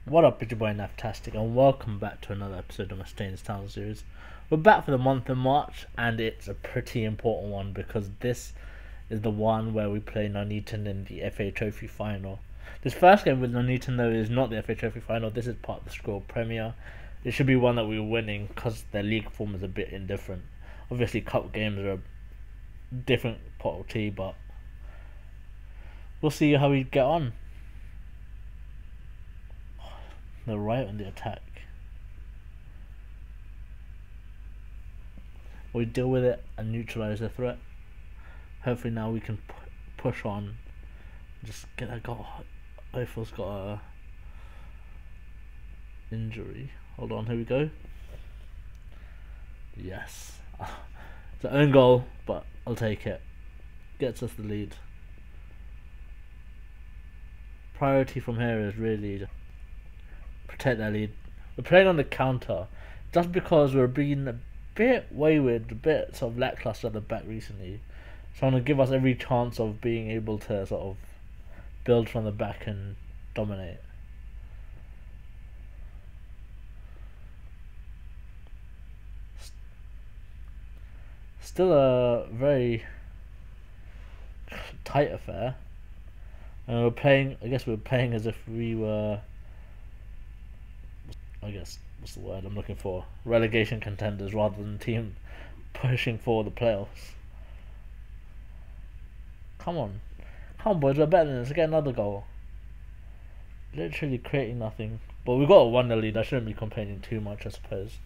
What up, it's your boy Naftastic, and welcome back to another episode of my Stay in Town series. We're back for the month of March, and it's a pretty important one because this is the one where we play Nuneaton in the FA Trophy final. This first game with Nuneaton, though, is not the FA Trophy final. This is part of the Scroll Premier. It should be one that we're winning because their league form is a bit indifferent. Obviously, cup games are a different pot of tea, but we'll see how we get on. They're right on the attack. We deal with it and neutralize the threat. Hopefully now we can push on. Just get a goal. Ophil's got a injury. Hold on, here we go. Yes. It's an own goal, but I'll take it. Gets us the lead. Priority from here is really protect their lead. We're playing on the counter just because we're being a bit wayward, a bit sort of lackluster at the back recently. Trying to give us every chance of being able to sort of build from the back and dominate. Still a very tight affair. And we're playing, I guess we're playing as if we were, what's the word I'm looking for? Relegation contenders rather than team pushing for the playoffs. Come on, boys, we're better than this. Get another goal. Literally creating nothing, but we got a 1-0 lead. I shouldn't be complaining too much, I suppose.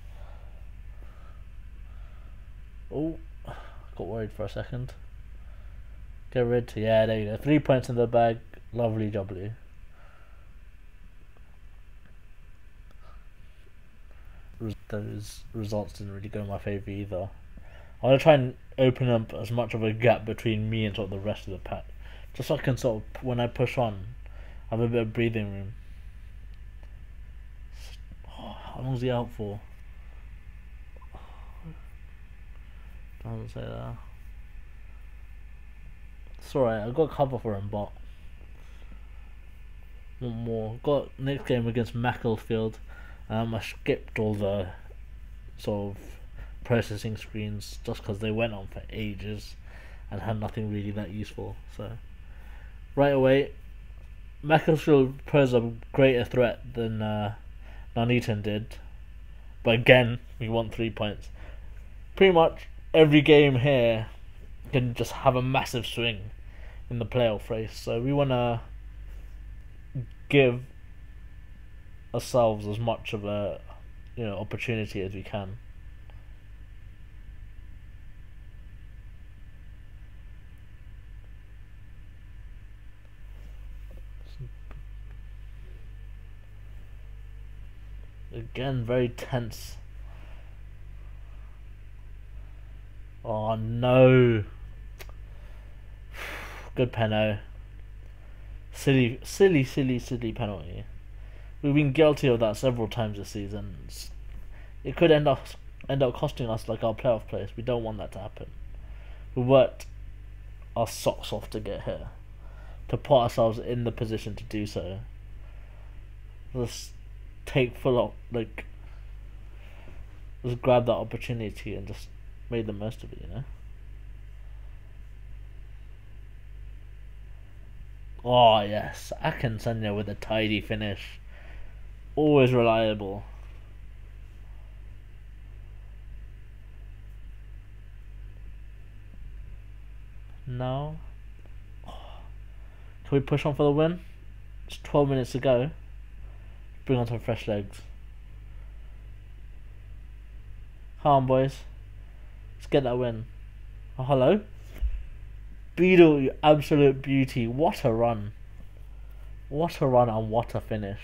Oh, got worried for a second. Get rid. Yeah, there you go. 3 points in the bag. Lovely jubbly. Those results didn't really go in my favour either. I want to try and open up as much of a gap between me and sort of the rest of the pack, just so I can sort of, when I push on, have a bit of breathing room. Oh, how long is he out for? Doesn't say that. It's alright, I've got cover for him, but one more. Got next game against Macclesfield. I skipped all the sort of processing screens just because they went on for ages and had nothing really that useful. So right away, Macclesfield pose a greater threat than Nuneaton did, but again we won 3 points. Pretty much every game here can just have a massive swing in the playoff race, so we want to give ourselves as much of a opportunity as we can. Again, very tense. Oh no! Good penalty. Silly penalty. We've been guilty of that several times this season. It could end up costing us like our playoff place. We don't want that to happen. We worked our socks off to get here, to put ourselves in the position to do so. Let's take let's grab that opportunity and just made the most of it, Oh yes, Akinsanya with a tidy finish. Always reliable. No. Can we push on for the win? It's 12 minutes to go. Bring on some fresh legs. Come on, boys. Let's get that win. Oh, hello. Beadle, you absolute beauty. What a run. What a run and what a finish.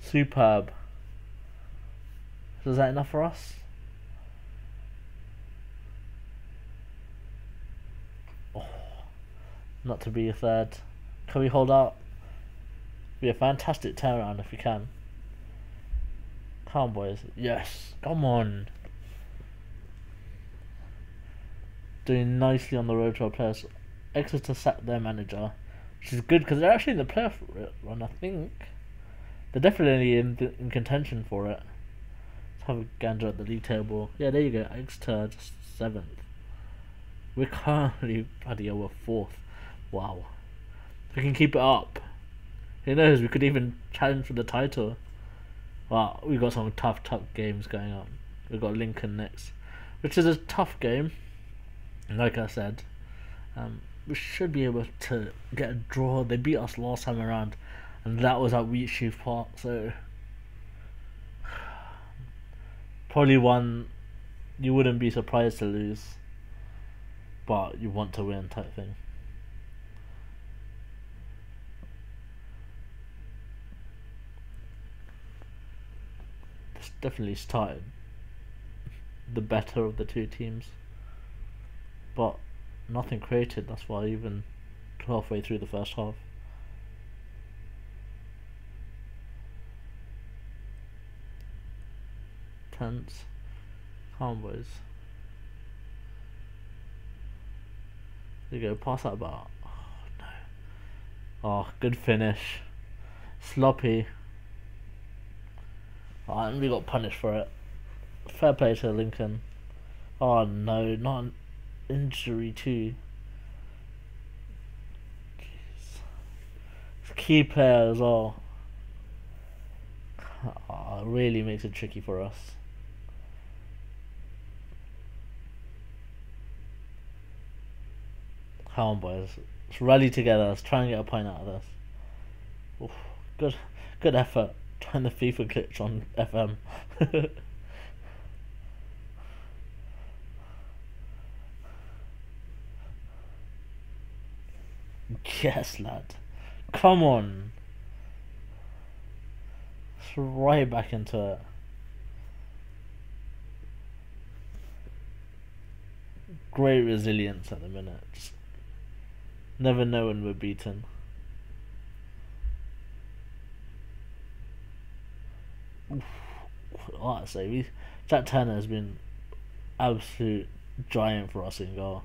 Superb. Is that enough for us? Oh, not to be a third. Can we hold out? Be a fantastic turnaround if we can. Come on, boys. Yes. Come on. Doing nicely on the road to our players. Exeter sacked their manager, which is good because they're actually in the playoff run, I think. They're definitely in contention for it. Let's have a gander at the league table. Yeah, there you go. Exeter just 7th. We're currently bloody over 4th. Wow. If we can keep it up, who knows? We could even challenge for the title. Well, we got some tough games going on. We've got Lincoln next, which is a tough game. And like I said, we should be able to get a draw. They beat us last time around, and that was at Wheatsheaf Park. So probably one you wouldn't be surprised to lose, but you want to win type thing. It's definitely started the better of the two teams, but nothing created. That's why even halfway through the first half. Tense. Calm, boys. There you go, pass that about. Oh no. Oh, good finish. Sloppy. Oh, and we got punished for it. Fair play to Lincoln. Oh no, not an injury too. Jeez. Key player as well. Oh, it really makes it tricky for us. Come on, boys. Let's rally together. Let's try and get a point out of this. Oof, good effort. Trying the FIFA glitch on FM. Yes, lad. Come on. It's right back into it. Great resilience at the minute. Just never know when we're beaten. Oof. Like I say, Jack Turner has been absolute giant for us in goal.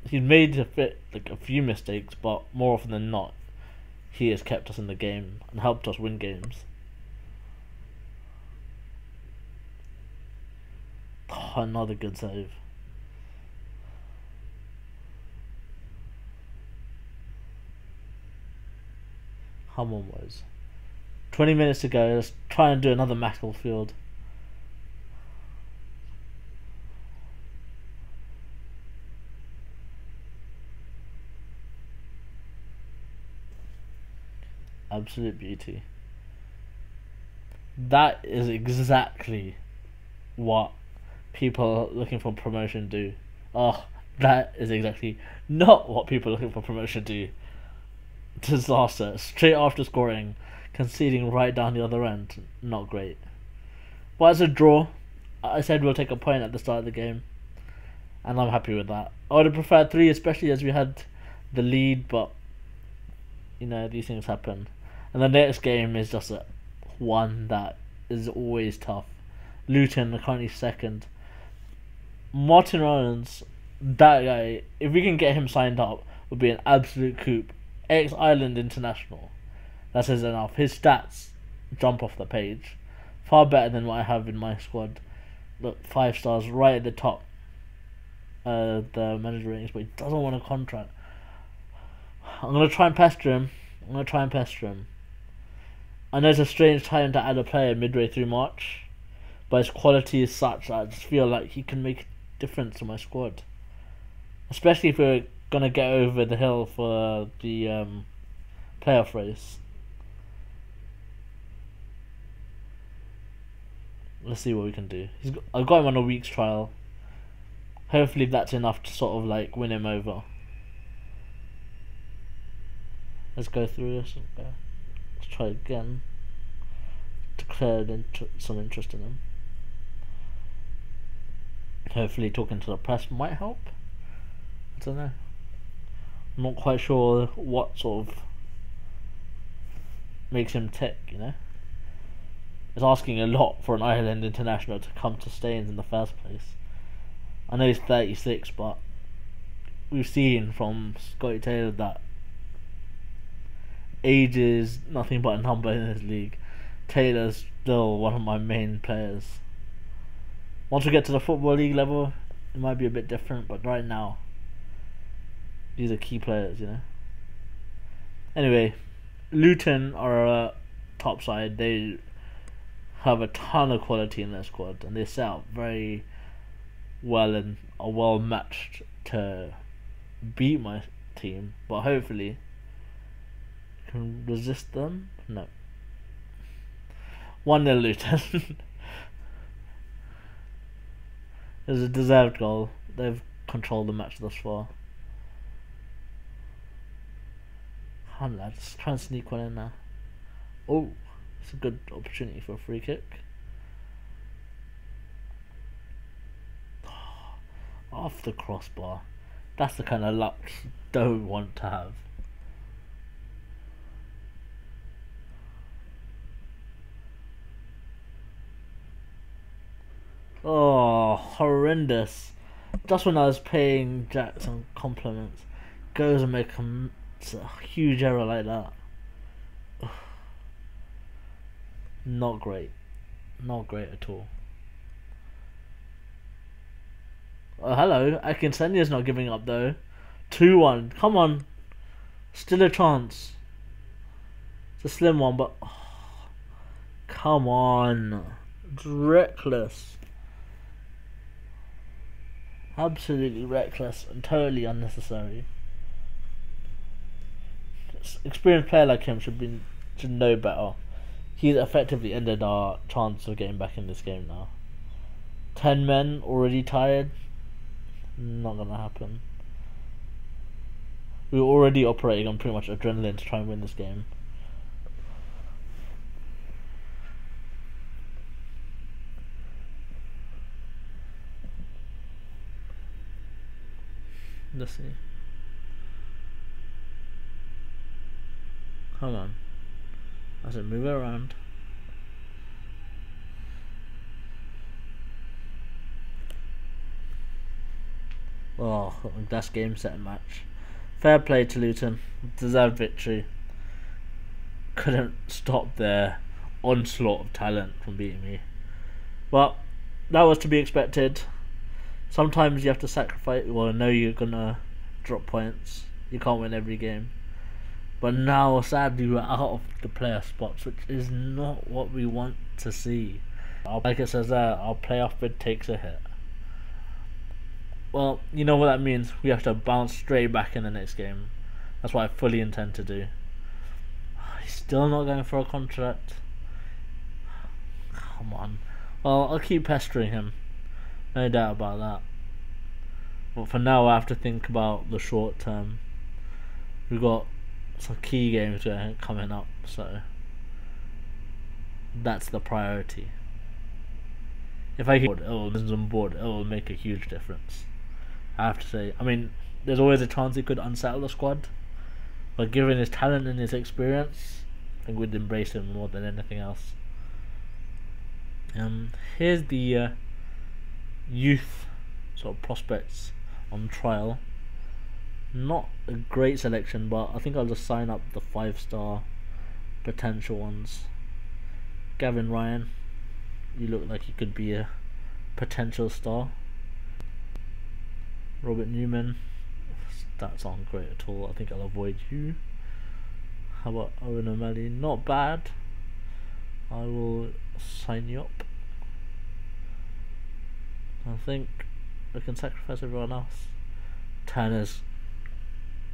He's made a few mistakes, but more often than not, he has kept us in the game and helped us win games. Oh, another good save. Come on, boys. 20 minutes to go. Let's try and do another Macclesfield. Absolute beauty. That is exactly what people looking for promotion do. Oh, that is exactly not what people looking for promotion do. Disaster. Straight after scoring, conceding right down the other end. Not great. But it's a draw. I said we'll take a point at the start of the game, and I'm happy with that. I would have preferred 3, especially as we had the lead, but you know, these things happen. And the next game is just one that is always tough. Luton are currently 2nd. Martin Owens, that guy, if we can get him signed up, would be an absolute coup. Ex-Ireland international. That says enough. His stats jump off the page. Far better than what I have in my squad. Look, 5 stars right at the top. The manager ratings, but he doesn't want a contract. I'm going to try and pester him. I know it's a strange time to add a player midway through March, but his quality is such that I just feel like he can make a difference to my squad. Especially if we're going to get over the hill for the playoff race. Let's see what we can do. I've got him on a week's trial. Hopefully that's enough to sort of like win him over. Let's go through this. Okay. Let's try again. Declared some interest in him. Hopefully talking to the press might help. I don't know. I'm not quite sure what sort of makes him tick, you know? It's asking a lot for an Ireland international to come to Staines in the first place. I know he's 36, but we've seen from Scotty Taylor that ages nothing but a number in this league. Taylor's still one of my main players. Once we get to the Football League level, it might be a bit different, but right now, these are key players, you know. Anyway, Luton are a top side. They have a ton of quality in their squad, and they set up very well and are well matched to beat my team, but hopefully can resist them. No. 1-0 Luton. It was a deserved goal. They've controlled the match thus far. Come on, lads, try and sneak one in now. Oh, it's a good opportunity for a free kick. Off the crossbar. That's the kind of luck you don't want to have. Oh, horrendous. Just when I was paying Jack some compliments, goes and makes a huge error like that. Ugh. Not great. Not great at all. Oh, hello. Akinsenya's not giving up though. 2-1. Come on. Still a chance. It's a slim one, but... Oh, come on. It's reckless. Absolutely reckless and totally unnecessary. Experienced player like him should know better. He's effectively ended our chance of getting back in this game now. 10 men already tired. Not gonna happen. We were already operating on pretty much adrenaline to try and win this game. Let's see. Hold on. I said move it around. Oh, that's game, set and match. Fair play to Luton. Deserved victory. Couldn't stop their onslaught of talent from beating me. But that was to be expected. Sometimes you have to sacrifice. Well, I know you're gonna drop points. You can't win every game. But now, sadly, we're out of the player spots, which is not what we want to see. Like it says there, our playoff bid takes a hit. Well, you know what that means. We have to bounce straight back in the next game. That's what I fully intend to do. He's still not going for a contract. Come on. Well, I'll keep pestering him. No doubt about that. But for now, I have to think about the short term. We've got some key games coming up, so that's the priority. If I get on board, it will make a huge difference. I have to say. I mean, there's always a chance he could unsettle the squad, but given his talent and his experience, I think we'd embrace him more than anything else. Here's the youth sort of prospects on trial. Not a great selection, but I think I'll just sign up the 5-star potential ones. Gavin Ryan, you look like you could be a potential star. Robert Newman, stats aren't great at all. I think I'll avoid you. How about Owen O'Malley? Not bad. I will sign you up. I think we can sacrifice everyone else. Turner's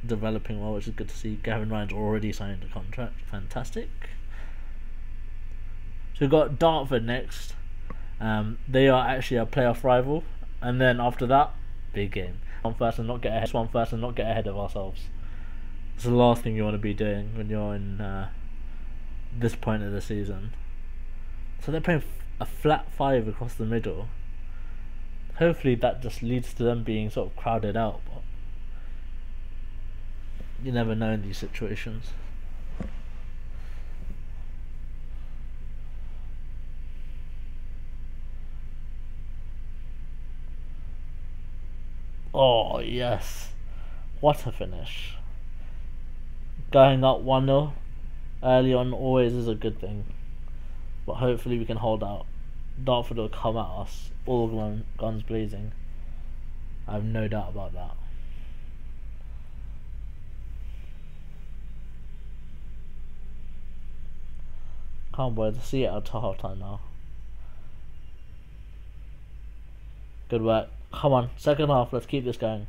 developing well, which is good to see. Gavin Ryan's already signed a contract. Fantastic. So we've got Dartford next. They are actually a playoff rival, and then after that, big game. One first and not get ahead of ourselves. It's the last thing you want to be doing when you're in this point of the season. So they're playing a flat 5 across the middle. Hopefully that just leads to them being sort of crowded out, but you never know in these situations. Oh yes, what a finish. Going up 1-0, early on always is a good thing, but hopefully we can hold out. Dartford will come at us, all guns blazing. I have no doubt about that. Come on, boys, see it at half time now. Good work. Come on, second half, let's keep this going.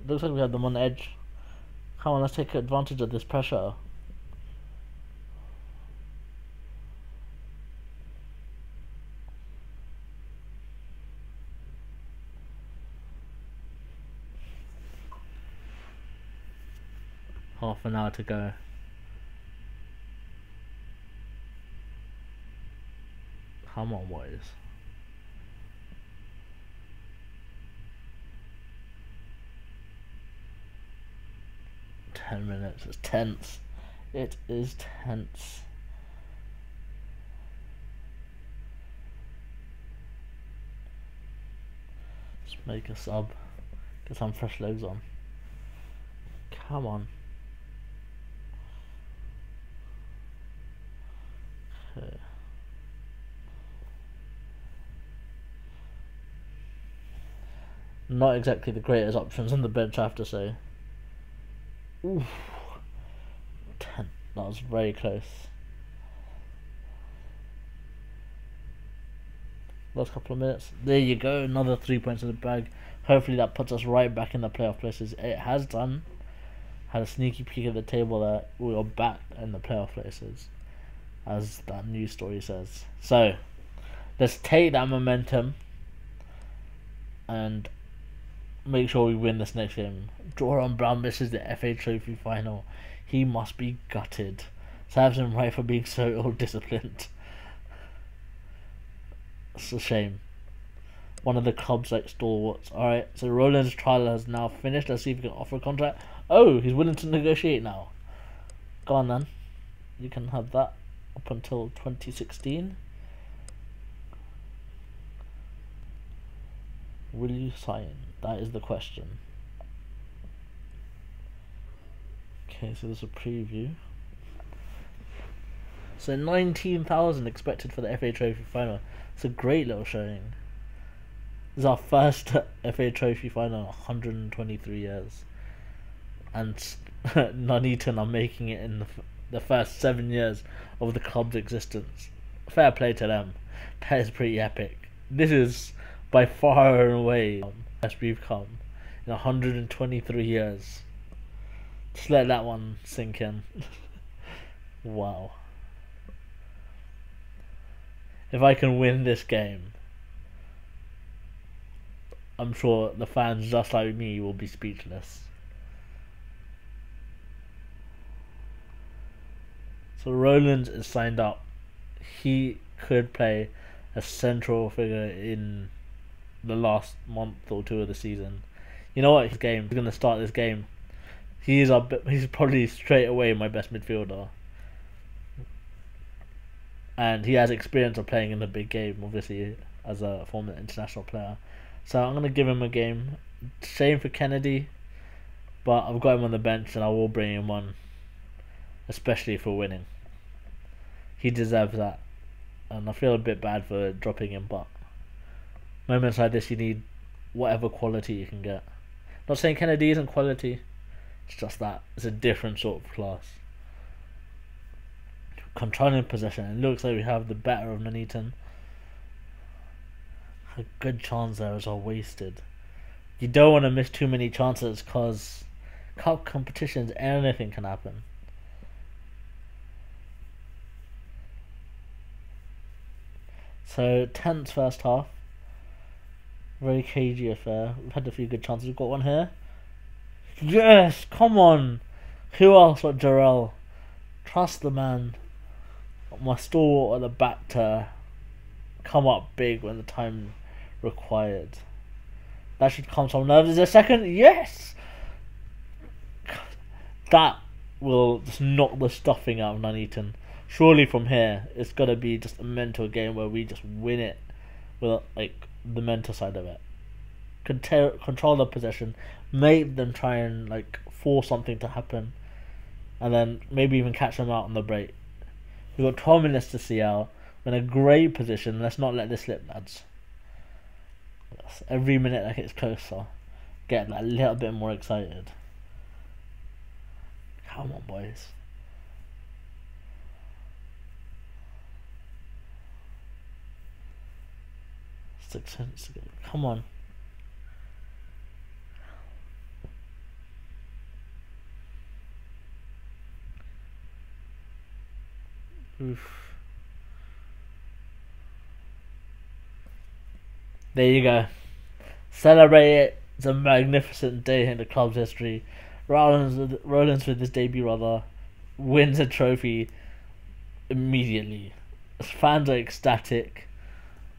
Looks like we have them on the edge. Come on, let's take advantage of this pressure. Half an hour to go. Come on, boys. .10 minutes. It's tense. It is tense. Let's make a sub. Get some fresh legs on. Come on. Okay. Not exactly the greatest options on the bench, I have to say. Oof. 10. That was very close. Last couple of minutes. There you go. Another 3 points in the bag. Hopefully that puts us right back in the playoff places. It has done. Had a sneaky peek at the table there. We are back in the playoff places, as that news story says. So, let's take that momentum and make sure we win this next game. Jordan Brown misses the FA Trophy final. He must be gutted. Serves him right for being so ill-disciplined. It's a shame. One of the club's like stalwarts. Alright, so Roland's trial has now finished. Let's see if we can offer a contract. Oh, he's willing to negotiate now. Go on then. You can have that up until 2016. Will you sign? That is the question. Okay, so there's a preview. So 19,000 expected for the FA Trophy final. It's a great little showing. This is our first FA Trophy final in 123 years. And Nuneaton are making it in the first 7 years of the club's existence. Fair play to them. That is pretty epic. This is by far and away the best we've come in 123 years. Just let that one sink in. Wow. If I can win this game, I'm sure the fans just like me will be speechless. So Roland is signed up. He could play a central figure in the last month or two of the season. You know what? He's going to start this game. He's probably straight away my best midfielder. And he has experience of playing in the big game, obviously, as a former international player. So I'm going to give him a game. Shame for Kennedy, but I've got him on the bench and I will bring him on, especially if we're winning. He deserves that. And I feel a bit bad for dropping him, but moments like this you need whatever quality you can get. Not saying Kennedy isn't quality, it's just that it's a different sort of class. Controlling possession, it looks like we have the better of Nuneaton. A good chance there is all wasted. You don't want to miss too many chances because cup competitions, anything can happen. So tense first half. Very cagey affair. We've had a few good chances. We've got one here. Yes, come on. Who else but Jarrell? Trust the man. My stalwart at the back to come up big when the time required. That should come from nerves. Is there a second? Yes! That will just knock the stuffing out of Nuneaton. Surely from here, it's got to be just a mental game where we just win it with like the mental side of it. Control the possession, make them try and like force something to happen, and then maybe even catch them out on the break. We've got 12 minutes to see out. We're in a great position. Let's not let this slip, lads. Yes, every minute that gets closer, get a little bit more excited. Come on, boys. Come on. Oof. There you go. Celebrate it. It's a magnificent day in the club's history. Rollins with his debut wins a trophy immediately. Fans are ecstatic.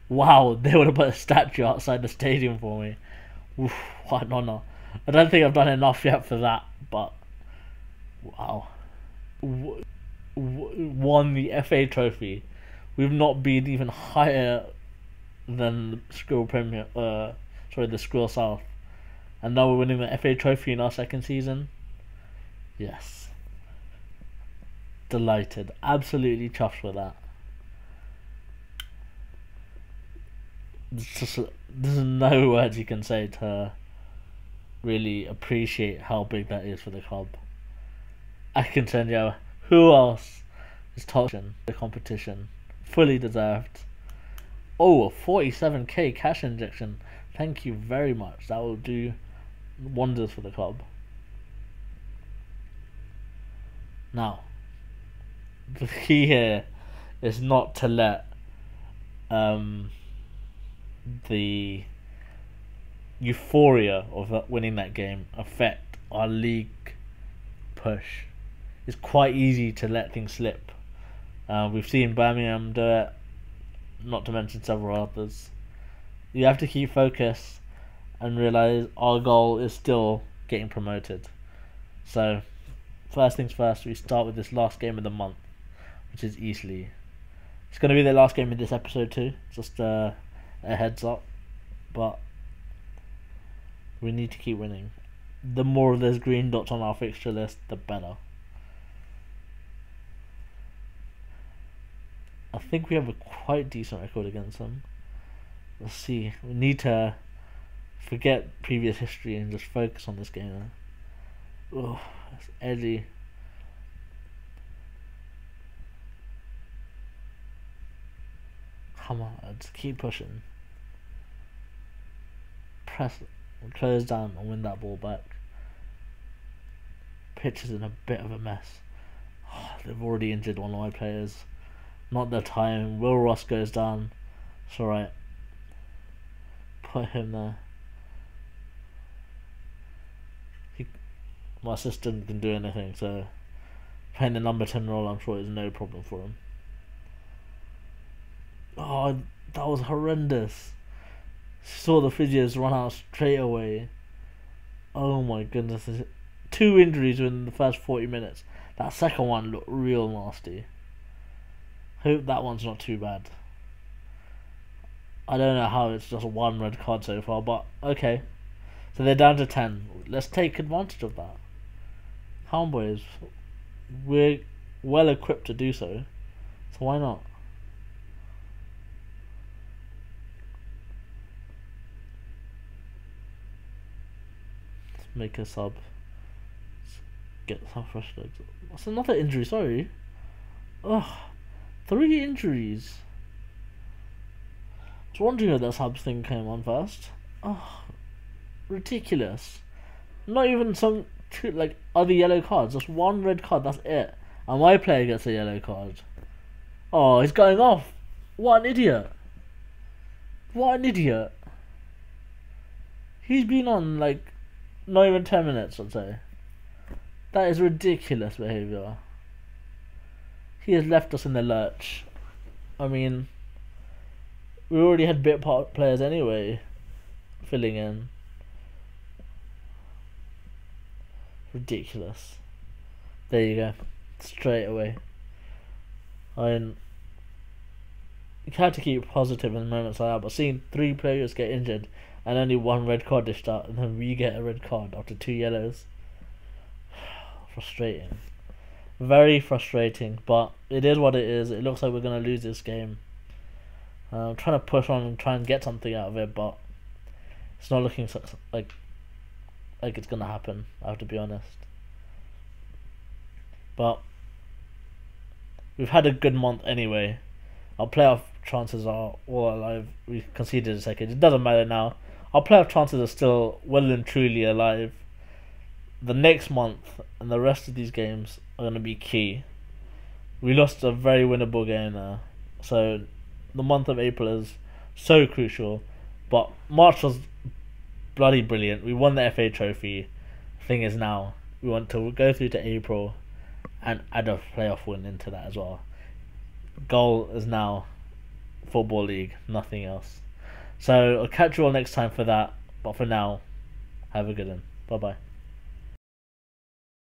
Wow, they would have put a statue outside the stadium for me. Oof, what an honour. I don't think I've done enough yet for that, but wow. Won the FA trophy. We've not been even higher than the the Skrill South. And now we're winning the FA trophy in our second season. Yes. Delighted. Absolutely chuffed with that. There's no words you can say to really appreciate how big that is for the club. I can tell you who else is touching the competition. Fully deserved. Oh, a 47k cash injection. Thank you very much. That will do wonders for the club. Now, the key here is not to let the euphoria of winning that game affect our league push. It's quite easy to let things slip. We've seen Birmingham do it, not to mention several others. You have to keep focus and realise our goal is still getting promoted. So, first things first, we start with this last game of the month, which is Eastleigh. It's going to be the last game of this episode too, just a heads up. But we need to keep winning. The more of those green dots on our fixture list, the better. I think we have a quite decent record against them. Let's see. We need to forget previous history and just focus on this game. Oh, it's edgy. Come on, just keep pushing. Press, close down and win that ball back. Pitch is in a bit of a mess. Oh, they've already injured one of my players. Not their time. Will Ross goes down. It's alright. Put him there. My assistant can do anything, so playing the number 10 role I'm sure is no problem for him. Oh, that was horrendous. Saw the physios run out straight away. Oh my goodness. 2 injuries within the first 40 minutes. That second one looked real nasty. Hope that one's not too bad. I don't know how it's just 1 red card so far, but okay. So they're down to 10. Let's take advantage of that. Come on, boys. We're well equipped to do so. So why not? Let's make a sub. Let's get some fresh legs. That's another injury, sorry. Ugh. 3 injuries. I was wondering if that sub thing came on first. Oh, ridiculous. Not even some other yellow cards. Just 1 red card. That's it. And my player gets a yellow card. Oh, he's going off. What an idiot. What an idiot. He's been on not even 10 minutes, I'd say. That is ridiculous behaviour. He has left us in the lurch. I mean, we already had bit part players anyway filling in. Ridiculous. There you go. Straight away. I mean, you have to keep positive in moments like that. But seeing 3 players get injured and only 1 red card dished out, and then we get a red card after 2 yellows, frustrating. Very frustrating, but it is what it is. It looks like we're going to lose this game. I'm trying to push on and try and get something out of it, but it's not looking like it's going to happen, I have to be honest. But we've had a good month anyway. Our playoff chances are all alive. We conceded a second. It doesn't matter now. Our playoff chances are still well and truly alive. The next month and the rest of these games are going to be key. We lost a very winnable game there, so the month of April is so crucial. But March was bloody brilliant. We won the FA Trophy. The thing is now we want to go through to April and add a playoff win into that as well. Goal is now Football League, nothing else. So I'll catch you all next time for that. But for now, have a good one. Bye bye.